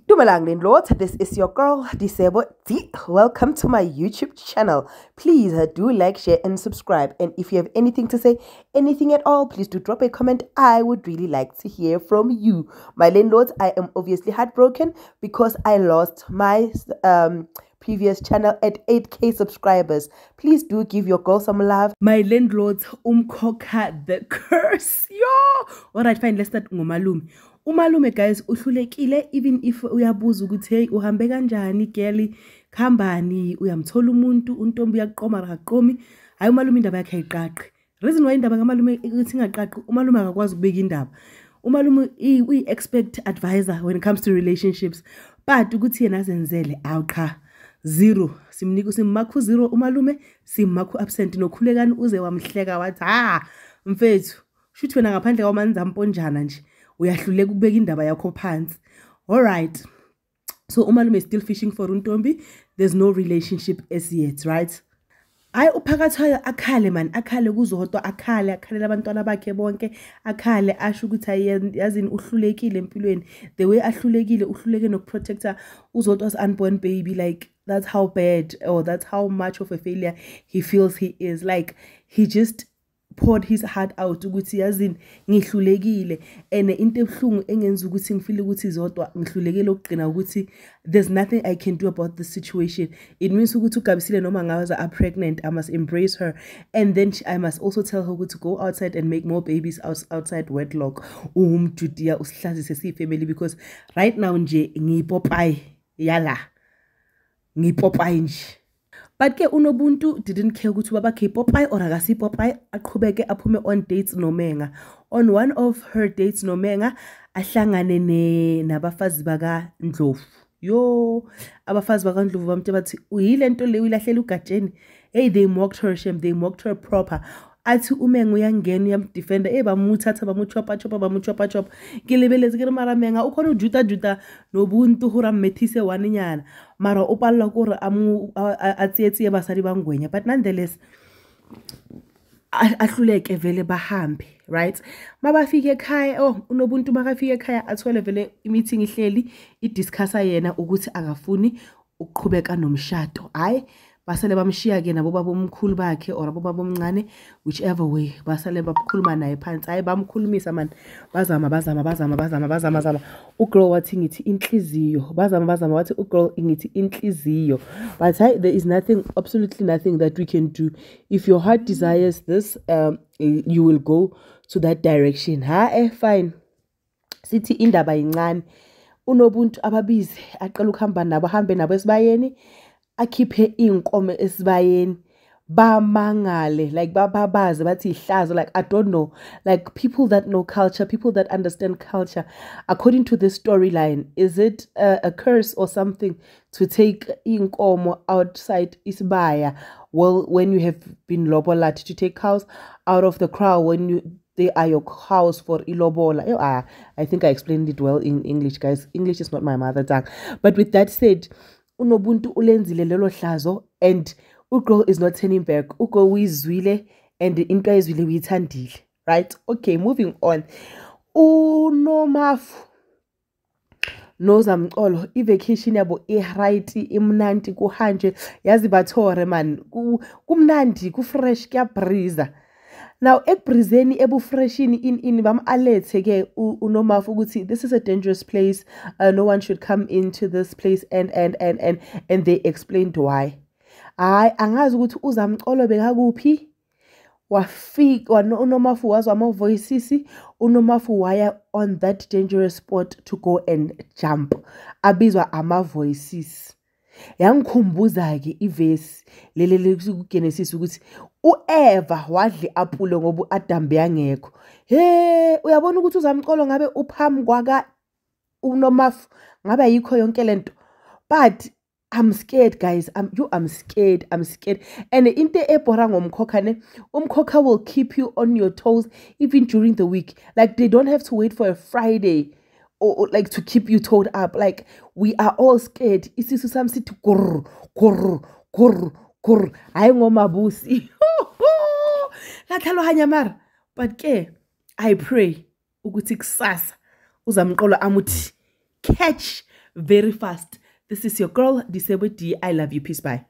Dumelang landlords, this is your girl Disebo D. Welcome to my YouTube channel. Please do like, share and subscribe, and if you have anything to say, anything at all, please do drop a comment. I would really like to hear from you. My landlords, I am obviously heartbroken because I lost my previous channel at 8k subscribers. Please do give your girl some love. My landlords, Umkhokha the curse. Yo! Alright, fine, let's start ngomalume. Umalume guys uhlulekile, even if uyabuza ukuthi hey uhambe kanjani girl khambani uyamthola umuntu untombi yaqoma akaqomi, hayi umalume indaba yakhe ayiqaqi. Reason why indaba kaMalume ukuthi ingaqaqi, umalume akakwazi ukubeka indaba. Umalume we expect advisor when it comes to relationships, but ukuthi yena azenzele awuqa zero, simnika simmakhu zero umalume, simmakhu absent nokhulekani uze wamhleka wathi mfethu shuthi wena ngaphandle kwamanzampo njana nje uyahluleka ukubeka indaba yakho phansi. All right, so umalume is still fishing for untombi. There's no relationship as yet, right? Hayi uphakathayo akhale man, akhale kuzodwa, akhale abantwana bakhe bonke, akhale asho ukuthi yazini uhlulekile empilweni. The way ahlulekile uhluleke nokuprotector uzodwa's unborn baby, like that's how bad or that's how much of a failure he feels he is. Like he just poured his heart out ukuthi yazini ngihlulekile, and into ebhlungu engenza ukuthi ngifile ukuthi zodwa ngihlulekile ukugcina ukuthi there's nothing I can do about this situation. It means ukuthi ugabisile noma ngaza are pregnant, I must embrace her, and then I must also tell her to go outside and make more babies outside wedlock. Umdudiya usihlazise siyifamily, because right now nje ngipopay yala ngipopay nje. But ke unobuntu didn't care ukuthi baba ke Popeye or akasi Popeye, aqhubeke aphume on dates noMenga. On one of her dates noMenga ahlangane nabafazi baka Ndlovu. Yo, abafazi baka Ndlovu bamthe bathi uyile nto le uyilahlela ugatsheni. Hey, they mocked her shame, they mocked her proper. Athi uMenga uyangena uyamdefender, bamuthatha bamuchopa ngilebelezi ke mara Menga ukhona ujuta nobuntu hura mmethise waninyana, mara upalla gore atsietse basadi bangwenya. But nonetheless ahluleke vele bahambe, right? Mabafike ekhaya, unobuntu makafike ekhaya athole vele meeting ihleli idiscussa yena ukuthi akafuni ukuqhubeka nomshado. Hayi basale bamshiya ke nabo baba omkhulu bakhe or abo baba omncane, whichever way basale bakhuluma naye phansi. Hayi bamkhulumisa man, bazama ugirl wathi ngithi inhliziyo, bazama wathi ugirl ngithi inhliziyo. But there is nothing, absolutely nothing that we can do. If your heart desires this, you will go to that direction. Fine, sithi indaba incane, unobuntu ababize aqala ukuhamba nabo, ahambe nabo esibayeni, akhiphe inkomo esibayeni, bamangale, like bababaze bathi ihlazo, like I don't know, like people that know culture, people that understand culture. According to this storyline, is it a curse or something to take inkomo outside isibaya? Well, when you have been lobola, to take cows out of the crowd when they are your cows for ilobola. I think I explained it well in English, guys. English is not my mother tongue. But with that said, unobuntu ulenzile lelo hlazo, and ugirl is not turning back. Ugirl uyizwile and into ayizwile uyithandile, right? Okay, moving on. Unomafu nozamxolo i-vacation yabo right imnandi, kuhanjwe yazi bathore man, kumnandi kufresh kuyabreeza. Now ekubreezeni ebufreshini in bam alethe ke unomafu ukuthi this is a dangerous place, no one should come into this place, and they explained why. Hayi angazi ukuthi uzamxolo bekakuphi, wafika unomafu wazwa ama voices, unomafu waya on that dangerous spot to go and jump, abizwa ama voices. Yangikhumbuza ke ivesi lelele kuGenesis ukuthi uEva wadli apule ngoba uAdam beyangekho. Uyabona ukuthi uzamxolo ngabe uphambi kwaka unomafu, ngabe ayikho yonke lento. But I'm scared, guys. I'm scared. And into ebhora ngomkhokha ne, umkhokha will keep you on your toes even during the week. Like they don't have to wait for a Friday or like to keep you toed up. Like we are all scared. Isisu sam sithi kurr. Hayi ngoMaBusi. Lathalo mara. But ke I pray ukuthi kusasa uzamqolo amuthi catch very fast. This is your girl, Disebo D. I love you. Peace. Bye.